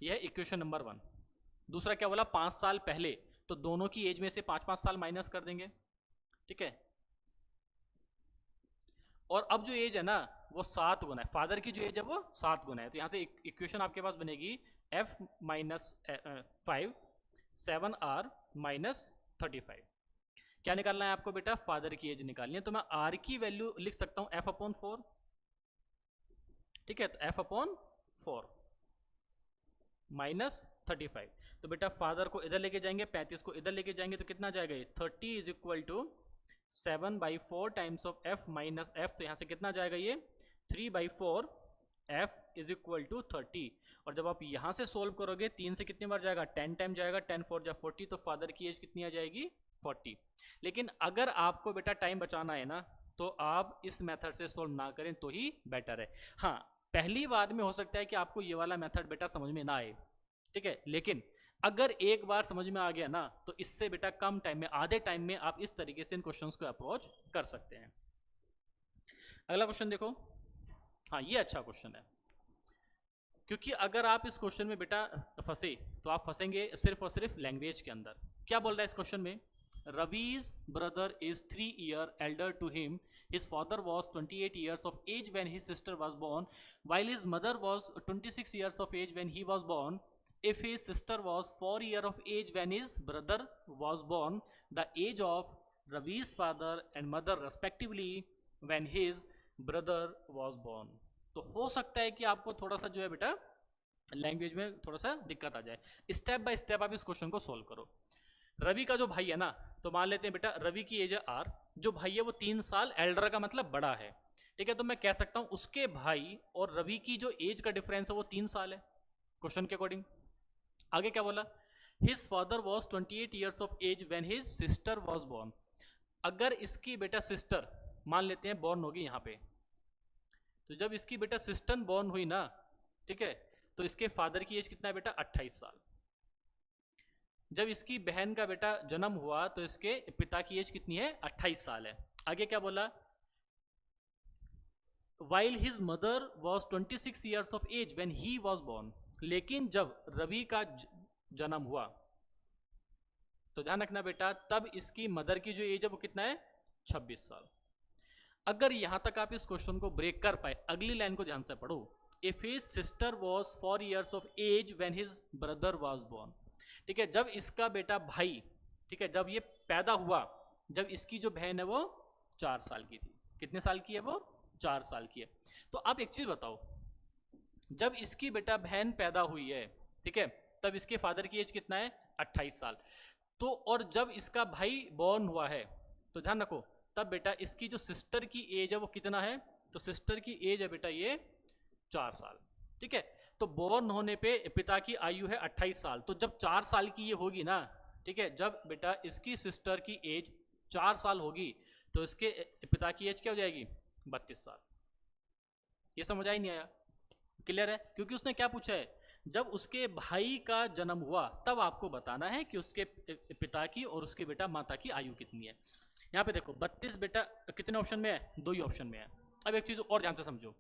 यह है इक्वेशन नंबर 1। दूसरा क्या बोला, 5 साल पहले, तो दोनों की एज में से 5-5 साल माइनस कर देंगे। ठीक है, और अब जो एज है ना वो 7 गुना है, फादर की जो एज है वो 7 गुना है, तो यहां से इक्वेशन आपके पास बनेगी f माइनस 5 7r माइनस 35। क्या निकालना है आपको बेटा, फादर की एज निकालनी है, तो मैं r की वैल्यू लिख सकता हूं f/4। ठीक है, तो f/4 माइनस 35, तो बेटा फादर को इधर लेके जाएंगे, 35 को इधर लेके जाएंगे, तो कितना जाएगा ये 30 is equal to 7/4 times of f minus f, तो यहां से कितना जाएगा ये 3/4 f इज इक्वल टू 30। और जब आप यहां से सोल्व करोगे 3 से कितनी बार जाएगा, 10 टाइम जाएगा, 10 4 जा 40, तो फादर की एज कितनी आ जाएगी 40। लेकिन अगर आपको बेटा टाइम बचाना है ना तो आप इस मेथड से सोल्व ना करें तो ही बेटर है। हाँ पहली बार में हो सकता है कि आपको ये वाला मेथड बेटा समझ में ना आए, ठीक है, लेकिन अगर एक बार समझ में आ गया ना तो इससे बेटा कम टाइम में, आधे टाइम में आप इस तरीके से इन क्वेश्चंस को अप्रोच कर सकते हैं। अगला क्वेश्चन देखो, हाँ ये अच्छा क्वेश्चन है, क्योंकि अगर आप इस क्वेश्चन में बेटा फंसे तो आप फंसेंगे सिर्फ और सिर्फ लैंग्वेज के अंदर। क्या बोल रहा है इस क्वेश्चन में, Ravi's brother is 3 year elder to him, his father was 28 years of age when his sister was born, while his mother was 26 years of age when he was born. If his sister was 4 years of age when his brother was born, the age of Ravi's father and mother respectively when his brother was born. तो हो सकता है कि आपको थोड़ा सा जो है बेटा लैंग्वेज में थोड़ा सा दिक्कत आ जाए। स्टेप बाय स्टेप आप इस क्वेश्चन को सोल्व करो। रवि का जो भाई है ना, तो मान लेते हैं बेटा रवि की एज है आर, जो भाई है वो 3 साल एल्डर का मतलब बड़ा है। ठीक है, तो मैं कह सकता हूं उसके भाई और रवि की जो एज का डिफरेंस है वो 3 साल है क्वेश्चन के अकॉर्डिंग। आगे क्या बोला, his father was 28 years of age when his sister was born. अगर इसकी बेटा सिस्टर मान लेते हैं बॉर्न होगी यहां पे, तो जब इसकी बेटा सिस्टर बॉर्न हुई ना, ठीक है, तो इसके फादर की एज कितना है बेटा 28 साल। जब इसकी बहन का बेटा जन्म हुआ तो इसके पिता की एज कितनी है 28 साल है। आगे क्या बोला, while his mother was 26 years of age when he was born, लेकिन जब रवि का जन्म हुआ तो ध्यान रखना बेटा तब इसकी मदर की जो एज है वो कितना है 26 साल। अगर यहां तक आप इस क्वेश्चन को ब्रेक कर पाए, अगली लाइन को ध्यान से पढ़ो, if his sister was 4 years of age when his brother was born। ठीक है, जब इसका बेटा भाई, ठीक है, जब ये पैदा हुआ, जब इसकी जो बहन है वो 4 साल की थी। कितने साल की है वो? 4 साल की है। तो आप एक चीज बताओ, जब इसकी बेटा बहन पैदा हुई है, ठीक है, तब इसके फादर की एज कितना है? 28 साल। तो और जब इसका भाई बॉर्न हुआ है, तो ध्यान रखो, तब बेटा इसकी जो सिस्टर की एज है वो कितना है? तो सिस्टर की एज है बेटा ये 4 साल। ठीक है, तो बॉर्न होने पे पिता की आयु है 28 साल। तो जब 4 साल की ये होगी ना, ठीक है, जब बेटा इसकी सिस्टर की एज 4 साल होगी, तो इसके पिता की एज क्या हो जाएगी? 32 साल। ये समझ आई नहीं आया? क्लियर है? क्योंकि उसने क्या पूछा है, जब उसके भाई का जन्म हुआ तब आपको बताना है कि उसके पिता की और उसके बेटा माता की आयु कितनी है। यहाँ पे देखो 32 बेटा कितने ऑप्शन में है? 2 ही ऑप्शन में है। अब एक चीज और ध्यान से समझो,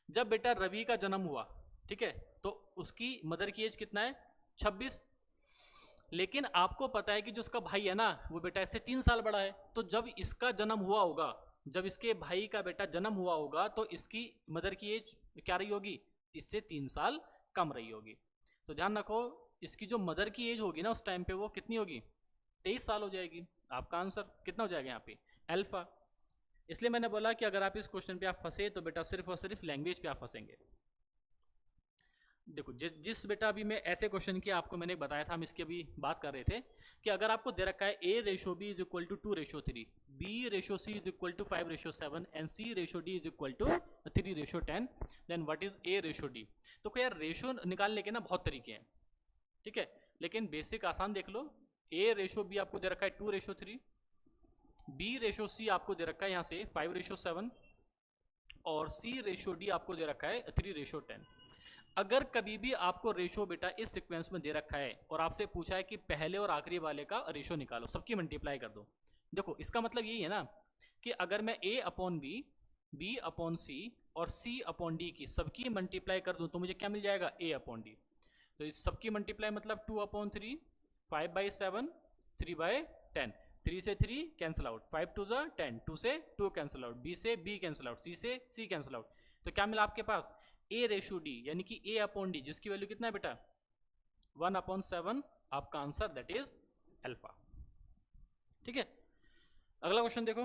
जब बेटा रवि का जन्म हुआ, ठीक है, तो उसकी मदर की एज कितना है? 26। लेकिन आपको पता है कि जो उसका भाई है ना, वो बेटा इससे 3 साल बड़ा है। तो जब इसका जन्म हुआ होगा, जब इसके भाई का बेटा जन्म हुआ होगा, तो इसकी मदर की एज क्या रही होगी? इससे 3 साल कम रही होगी। तो ध्यान रखो, इसकी जो मदर की एज होगी ना उस टाइम पे, वो कितनी होगी? 23 साल हो जाएगी। आपका आंसर कितना हो जाएगा यहाँ पे? अल्फा। इसलिए मैंने बोला कि अगर आप इस क्वेश्चन पे आप फंसे तो बेटा सिर्फ और सिर्फ लैंग्वेज पे आप फंसेंगे। देखो जिस बेटा अभी मैं ऐसे क्वेश्चन की आपको मैंने बताया था, हम इसकी अभी बात कर रहे थे कि अगर आपको दे रखा है A ratio B is equal to 2:3, B ratio C is equal to 5:7 and C ratio D is equal to 3:10, then what is A ratio D? तो कोई यार रेशो निकालने के ना बहुत तरीके हैं, ठीक है, लेकिन बेसिक आसान देख लो। A रेशो B आपको दे रखा है 2:3, B रेशो C आपको दे रखा है यहाँ से 5:7 और C रेशो D आपको दे रखा है 3:10। अगर कभी भी आपको रेशो बेटा इस सीक्वेंस में दे रखा है और आपसे पूछा है कि पहले और आखिरी वाले का रेशो निकालो, सबकी मल्टीप्लाई कर दो, देखो इसका मतलब यही है ना कि अगर मैं A upon B, B upon C और C अपॉन D की सबकी मल्टीप्लाई कर दूं तो मुझे क्या मिल जाएगा? A upon D। तो इस सबकी मल्टीप्लाई मतलब 2/3, 5/7, 3/10, 3 से 3 कैंसिल आउट, 5 2 10, 2 से 2 कैंसिल आउट, B से B कैंसिल आउट, C से C कैंसिल आउट। तो क्या मिला आपके पास? A रेशो D, यानी कि A अपॉन D, जिसकी वैल्यू कितना है बेटा? 1/7। आपका आंसर दैट इज अल्फा। ठीक है, अगला क्वेश्चन देखो।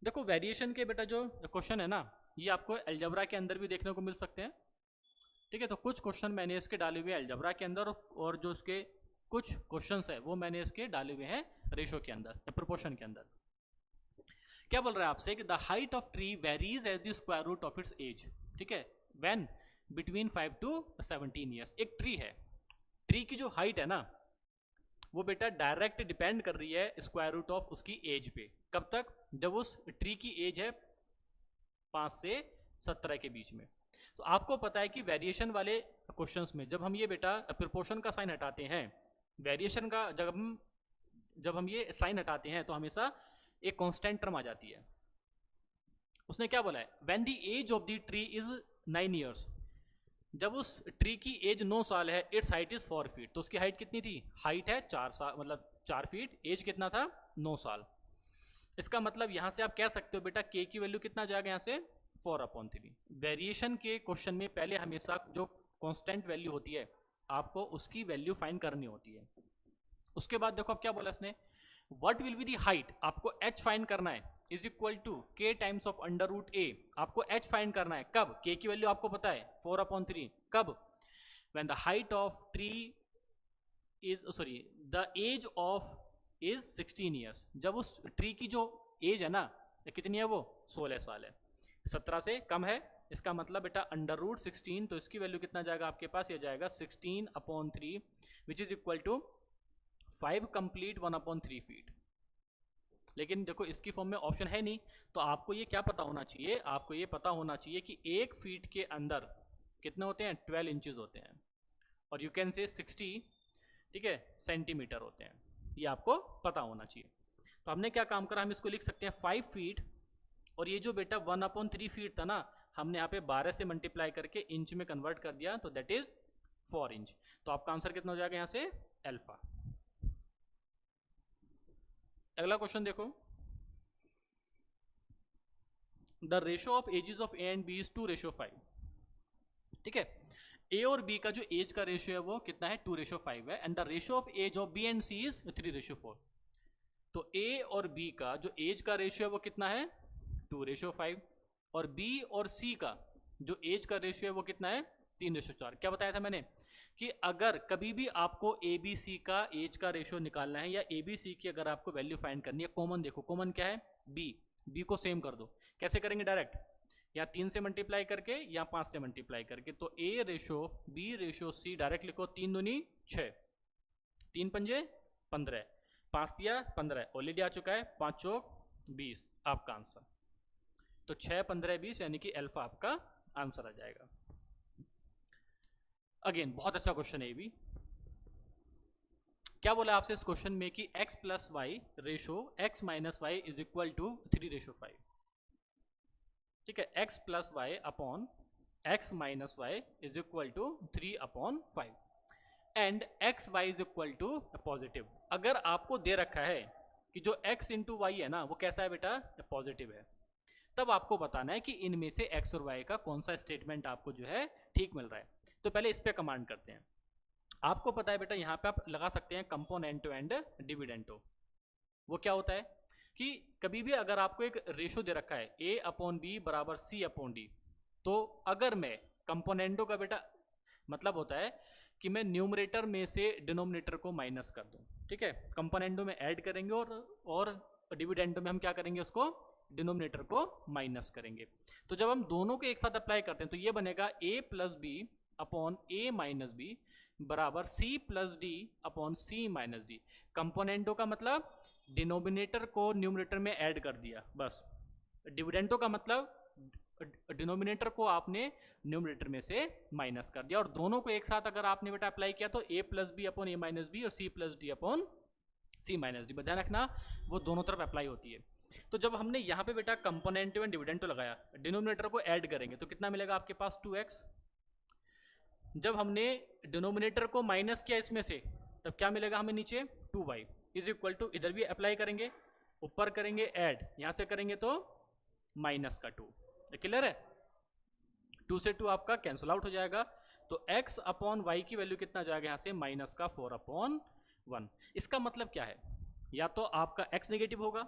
देखो वेरिएशन के बेटा जो क्वेश्चन है ना, ये आपको अलजबरा के अंदर भी देखने को मिल सकते हैं। ठीक है, तो कुछ क्वेश्चन मैंने इसके डाले हुए हैं अलजबरा के अंदर, और जो उसके कुछ क्वेश्चंस है वो मैंने इसके डाले हुए हैं रेशो के अंदर या प्रोपोर्शन के अंदर। क्या बोल रहा है आपसे कि the height of tree varies as the square root of its age. ठीक है, व्हेन बिटवीन 5 to 17 ईयर्स। एक ट्री है, ट्री की जो हाइट है ना वो बेटा डायरेक्ट डिपेंड कर रही है स्क्वायर रूट ऑफ उसकी एज पे। कब तक? जब उस ट्री की एज है 5 से 17 के बीच में। तो आपको पता है कि वेरिएशन वाले क्वेश्चंस में जब हम ये बेटा प्रोपोर्शन का साइन हटाते हैं, वेरिएशन का जब हम ये साइन हटाते हैं तो हमेशा एक कांस्टेंट टर्म आ जाती है। उसने क्या बोला है? When the age of the tree is 9 years, जब उस ट्री की एज 9 साल है, इट्स हाइट इज 4 फीट। तो उसकी हाइट कितनी थी? हाइट है 4 साल, मतलब 4 फीट, एज कितना था? 9 साल। इसका मतलब यहां से आप कह सकते हो बेटा के की वैल्यू कितना जाएगा यहाँ से? 4/3। वेरिएशन के क्वेश्चन में पहले हमेशा जो कांस्टेंट वैल्यू होती है आपको उसकी वैल्यू फाइंड करनी होती है। उसके बाद देखो अब क्या बोला इसने, what will be the height, आपको h फाइंड करना है, is equal to k times of under root a। आपको h फाइंड करना है कब? k की वैल्यू आपको पता है 4/3। कब? When the height of tree is the age of is 16 years. जब उस ट्री की जो एज है ना कितनी है? वो 16 साल है, 17 से कम है। इसका मतलब बेटा अंडर रूट 16, तो इसकी वैल्यू कितना जाएगा आपके पास? ये जाएगा 16/3 which is equal to 5 complete 1/3 feet. लेकिन देखो इसकी फॉर्म में ऑप्शन है नहीं, तो आपको ये क्या पता होना चाहिए? आपको ये पता होना चाहिए कि 1 फीट के अंदर कितने होते हैं? 12 इंचेस होते हैं, और यू कैन से 60, ठीक है, सेंटीमीटर होते हैं। ये आपको पता होना चाहिए। तो हमने क्या काम करा, हम इसको लिख सकते हैं 5 फीट, और ये जो बेटा 1/3 फीट था ना, हमने यहाँ पे 12 से मल्टीप्लाई करके इंच में कन्वर्ट कर दिया, तो दैट इज 4 इंच। तो आपका आंसर कितना हो जाएगा यहाँ से? अल्फा। अगला क्वेश्चन देखो, the ratio of ages of A and B is 2:5। ठीक है, ए और बी का जो एज का रेशियो है वो कितना है? 2:5 है, and the ratio of age of B and C is 3:4। तो ए और बी का जो एज का रेशियो है वो कितना है 2:5, और बी और सी का जो एज का रेशियो है वो कितना है 3:4। क्या बताया था मैंने कि अगर कभी भी आपको ए बी सी का एज का रेशियो निकालना है या ए बी सी की अगर आपको वैल्यू फाइंड करनी है, कॉमन देखो, कॉमन क्या है बी को सेम कर दो। कैसे करेंगे? डायरेक्ट या 3 से मल्टीप्लाई करके या 5 से मल्टीप्लाई करके। तो ए रेशो बी रेशो सी डायरेक्ट लिखो, 3 दूनी 6, 3 पंजे 15, 5 दिया 15 ऑलरेडी आ चुका है, 5 चौक 20 आपका आंसर। तो 6 15 20 यानी कि अल्फा आपका आंसर आ जाएगा। अगेन बहुत अच्छा क्वेश्चन है ये भी। क्या बोला आपसे इस क्वेश्चन में कि x plus Y ratio x minus Y is equal to 3:5। ठीक है, x plus Y upon x minus Y is equal to 3/5 and X Y is equal to positive. अगर आपको दे रखा है कि जो x इंटू वाई है ना वो कैसा है बेटा, पॉजिटिव है, तब आपको बताना है कि इनमें से x और y का कौन सा स्टेटमेंट आपको जो है ठीक मिल रहा है। तो पहले इस पे कमांड करते हैं। आपको पता है बेटा यहाँ पे आप लगा सकते हैं कंपोनेंटो एंड डिविडेंटो। वो क्या होता है कि कभी भी अगर आपको एक रेशो दे रखा है a/b बराबर c/d, तो अगर मैं कंपोनेंटो का बेटा मतलब होता है कि मैं न्यूमरेटर में से डिनोमिनेटर को माइनस कर दूं। ठीक है, कंपोनेंटो में ऐड करेंगे और डिविडेंडो में हम क्या करेंगे, उसको डिनोमिनेटर को माइनस करेंगे। तो जब हम दोनों को एक साथ अप्लाई करते हैं तो ये बनेगा a plus B upon a minus B बराबर c plus D upon c minus D. कंपोनेंटो का मतलब डिनोमिनेटर को न्यूमरेटर में ऐड कर दिया बस। डिविडेंडो का मतलब डिनोमिनेटर को आपने न्यूमरेटर में से माइनस कर दिया, और दोनों को एक साथ अगर आपने बेटा अप्लाई किया तो a plus B upon a minus B और c plus D upon c minus D. ध्यान रखना वो दोनों तरफ अप्लाई होती है। तो जब हमने यहाँ पे बेटा कंपोनेंटो एंड डिविडेंडो लगाया, डिनोमिनेटर को ऐड करेंगे तो कितना मिलेगा आपके पास 2x। जब हमने डिनोमिनेटर को माइनस किया इसमें से तब क्या मिलेगा हमें नीचे 2y इज इक्वल टू, इधर भी अप्लाई करेंगे, ऊपर करेंगे ऐड, यहां से करेंगे तो माइनस का 2। क्लियर है? 2 से 2 आपका कैंसिल आउट हो जाएगा। तो x अपॉन वाई की वैल्यू कितना जाएगा यहां से माइनस का 4/1। इसका मतलब क्या है, या तो आपका x नेगेटिव होगा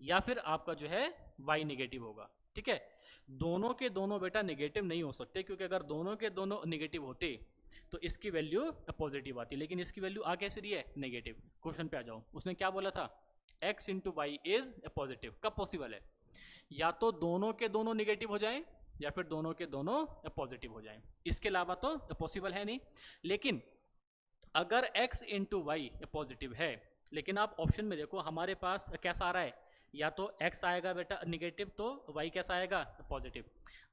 या फिर आपका जो है y नेगेटिव होगा। ठीक है, दोनों के दोनों बेटा नेगेटिव नहीं हो सकते, क्योंकि अगर दोनों के दोनों नेगेटिव होते तो इसकी वैल्यू पॉजिटिव आती, लेकिन इसकी वैल्यू आ कैसे रही है, नेगेटिव। क्वेश्चन पे आ जाओ, उसने क्या बोला था, x into Y is positive. कब पॉसिबल है, या तो दोनों के दोनों नेगेटिव हो जाएं या फिर दोनों के दोनों पॉजिटिव हो जाएं, इसके अलावा तो पॉसिबल है नहीं। लेकिन अगर x इंटू वाई पॉजिटिव है, लेकिन आप ऑप्शन में देखो हमारे पास कैसा आ रहा है, या तो x आएगा बेटा निगेटिव तो y कैसा आएगा, पॉजिटिव।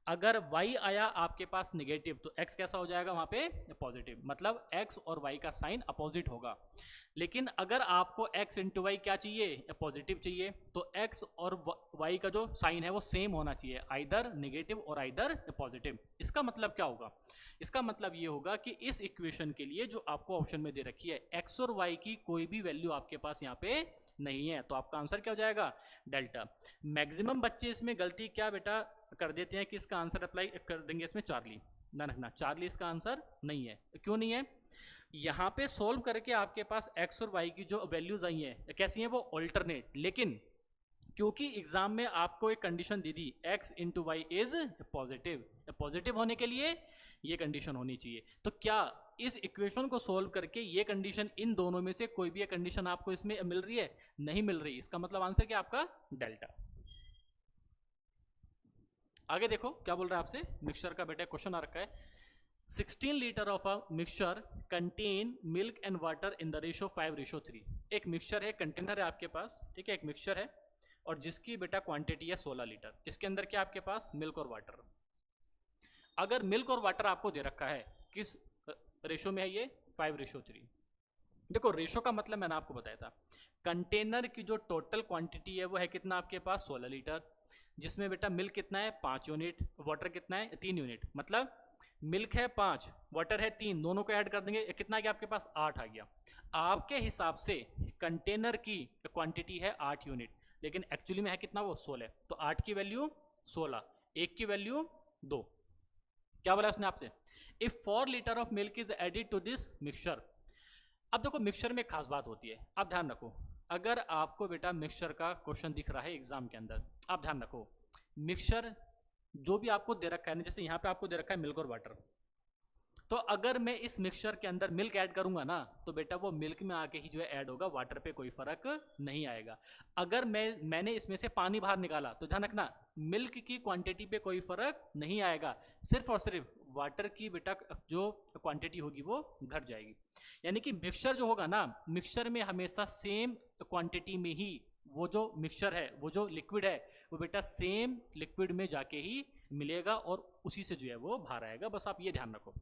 अगर y आया आपके पास निगेटिव तो x कैसा हो जाएगा वहां पे, पॉजिटिव। मतलब x और y का साइन अपोजिट होगा। लेकिन अगर आपको x इंटू वाई क्या चाहिए, पॉजिटिव चाहिए, तो x और y का जो साइन है वो सेम होना चाहिए, आइदर नेगेटिव और आइदर पॉजिटिव। इसका मतलब क्या होगा, इसका मतलब ये होगा कि इस इक्वेशन के लिए जो आपको ऑप्शन में दे रखी है x और y की कोई भी वैल्यू आपके पास यहाँ पे नहीं है, तो आपका आंसर क्या हो जाएगा, डेल्टा। मैक्सिमम बच्चे इसमें गलती क्या बेटा कर देते हैं कि इसका आंसर अप्लाई कर देंगे इसमें चार्ली। ना रखना, चार्ली इसका आंसर नहीं है। क्यों नहीं है, यहाँ पे सोल्व करके आपके पास x और y की जो वैल्यूज आई हैं कैसी हैं, वो ऑल्टरनेट, लेकिन क्योंकि एग्जाम में आपको एक कंडीशन दी थी x into Y is positive, positive होने के लिए ये कंडीशन होनी चाहिए। तो क्या इस इक्वेशन को सोल्व करके ये कंडीशन, इन दोनों में से कोई भी एक कंडीशन आपको इसमें मिल रही है, नहीं मिल रही, इसका मतलब आंसर क्या आपका डेल्टा। आगे देखो क्या बोल रहा है आपसे, मिक्सचर का बेटा क्वेश्चन आ रखा है, 16 litre of a mixture contain milk and water in the ratio 5:3। एक मिक्सचर है, कंटेनर है आपके पास, ठीक है, एक मिक्सचर है और जिसकी बेटा क्वांटिटी है 16 लीटर। इसके अंदर क्या आपके पास मिल्क और वाटर। अगर मिल्क और वाटर आपको दे रखा है किस रेशो में है, ये 5:3। देखो रेशो का मतलब मैंने आपको बताया था, कंटेनर की जो टोटल क्वांटिटी है वो है कितना आपके पास 16 लीटर, जिसमें बेटा मिल्क कितना है 5 यूनिट, वाटर कितना है 3 यूनिट। मतलब मिल्क है 5, वाटर है 3, दोनों को ऐड कर देंगे कितना आ गया आपके पास 8 आ गया। आपके हिसाब से कंटेनर की क्वांटिटी है 8 यूनिट, लेकिन एक्चुअली में है कितना वो 16। तो 8 की वैल्यू 16, 1 की वैल्यू 2। क्या बोला उसने आपसे, if 4 litre of milk is added to this mixture. अब देखो मिक्सचर में एक खास बात होती है, आप ध्यान रखो, अगर आपको बेटा मिक्सचर का क्वेश्चन दिख रहा है एग्जाम के अंदर, आप ध्यान रखो मिक्सचर जो भी आपको दे रखा है, जैसे यहाँ पे आपको दे रखा है मिल्क और वाटर, तो अगर मैं इस मिक्सचर के अंदर मिल्क ऐड करूंगा ना, तो बेटा वो मिल्क में आके ही जो है ऐड होगा, वाटर पे कोई फर्क नहीं आएगा। अगर मैंने इसमें से पानी बाहर निकाला, तो ध्यान रखना मिल्क की क्वांटिटी पे कोई फर्क नहीं आएगा, सिर्फ और सिर्फ वाटर की बेटा जो क्वांटिटी होगी वो घट जाएगी। यानी कि मिक्सचर जो होगा ना, मिक्सचर में हमेशा सेम क्वांटिटी में ही वो जो मिक्सचर है, वो जो लिक्विड है, वो बेटा सेम लिक्विड में जाके ही मिलेगा और उसी से जो है वो बाहर आएगा, बस आप ये ध्यान रखो।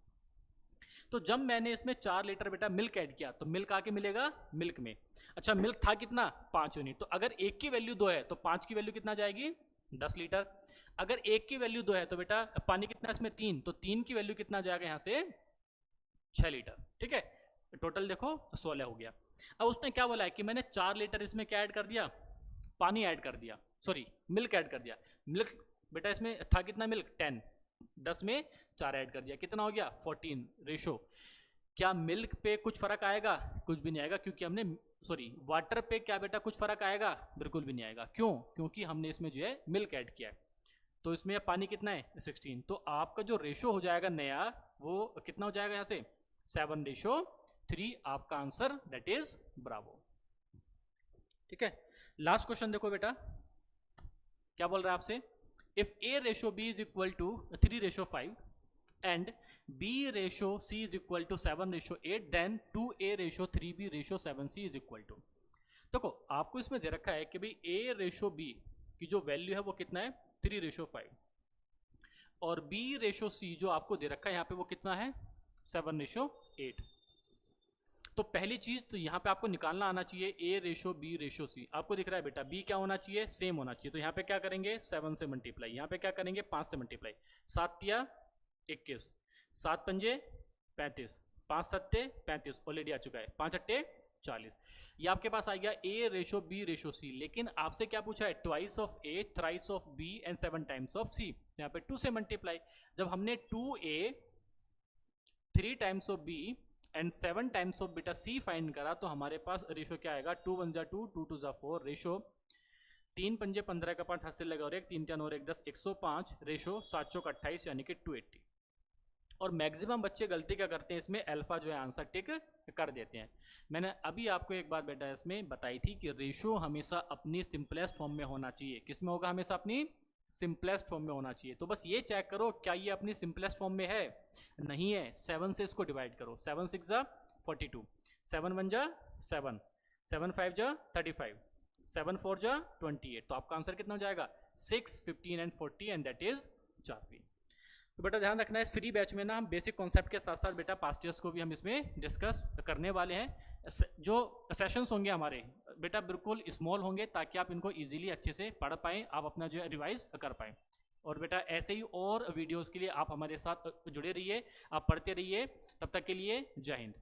तो जब मैंने इसमें 4 लीटर बेटा मिल्क ऐड किया, तो मिल्क आके मिलेगा मिल्क में। अच्छा मिल्क था कितना 5 यूनिट, तो अगर एक की वैल्यू 2 है तो 5 की वैल्यू कितना जाएगी 10 लीटर। अगर एक की वैल्यू 2 है तो बेटा पानी कितना इसमें 3, तो 3 की वैल्यू कितना जाएगा यहाँ से 6 लीटर। ठीक है, टोटल देखो 16 हो गया। अब उसने क्या बोला है कि मैंने 4 लीटर इसमें क्या ऐड कर दिया, पानी ऐड कर दिया, सॉरी मिल्क ऐड कर दिया। मिल्क बेटा इसमें था कितना मिल्क 10, 10 में 4 ऐड कर दिया, कितना हो गया 14 रेशो। क्या मिल्क पे कुछ फर्क आएगा, कुछ भी नहीं आएगा, क्योंकि हमने सॉरी वाटर पे क्या बेटा कुछ फर्क आएगा, बिल्कुल भी नहीं आएगा। क्यों, क्योंकि हमने इसमें जो है मिल्क ऐड किया है। तो इसमें पानी कितना है 16, तो आपका जो रेशो हो जाएगा नया वो कितना हो जाएगा यहाँ से 7:3। आपका आंसर दैट इज ब्रावो। ठीक है, लास्ट क्वेश्चन देखो बेटा क्या बोल रहा है आपसे, if A ratio B is equal to 3:5 and B ratio C is equal to 7:8 then 2A ratio 3B ratio 7C is equal to। देखो आपको इसमें दे रखा है कि भाई A रेशो B की जो वैल्यू है वो कितना है 3:5 और B रेशो C जो आपको दे रखा है यहाँ पे वो कितना है 7:8। तो पहली चीज तो यहाँ पे आपको निकालना आना चाहिए A ratio B ratio C। आपको दिख रहा है बेटा B क्या होना चाहिए सेम होना चाहिए, तो यहाँ पे क्या करेंगे 7 से मल्टीप्लाई, यहाँ पे क्या करेंगे 5 से मल्टीप्लाई, 7 तिया 21, 7 पंजे 35, 5 सत्ते 35 ऑलरेडी आ चुका है, 5 अट्टे 40। ये आपके पास आ गया A ratio B ratio C। लेकिन आपसे क्या पूछा है twice of A, thrice of B and 7 times of C। यहाँ पे 2 से मल्टीप्लाई, जब हमने 2A 3 times of B and 7 times of बेटा C फाइंड करा, तो हमारे पास रेशो क्या आएगा 2 1 जा 2, 2 2 जा 4, रेशो 3 पंजे 15 का 5 हाथ से लगा और 1 3 4 और 1 10, 105 रेशो 7 चौक 28 यानी कि 280। और मैक्सिमम बच्चे गलती क्या करते हैं इसमें अल्फा जो है आंसर टिक कर देते हैं। मैंने अभी आपको एक बात बेटा इसमें बताई थी कि रेशो हमेशा अपनी सिंपलेस्ट फॉर्म में होना चाहिए। किस में होगा, हमेशा अपनी सिंपलेस्ट फॉर्म में होना चाहिए। तो बस ये चेक करो क्या ये अपनी सिंपलेस्ट फॉर्म में है, नहीं है। 7 से इसको डिवाइड करो, 7 6 जा 42, 7 1 जा 7, 7 5 जा 35, 7 4 जा 28। तो आपका आंसर कितना हो जाएगा 6 15 and 40 and that is 4P। तो बेटा ध्यान रखना है इस फ्री बैच में ना हम बेसिक कॉन्सेप्ट के साथ साथ बेटा पास्ट ईयर्स को भी हम इसमें डिस्कस करने वाले हैं। जो सेशंस होंगे हमारे बेटा बिल्कुल स्मॉल होंगे ताकि आप इनको इजीली अच्छे से पढ़ पाएँ, आप अपना जो है रिवाइज कर पाएँ। और बेटा ऐसे ही और वीडियोस के लिए आप हमारे साथ जुड़े रहिए, आप पढ़ते रहिए। तब तक के लिए जय हिंद।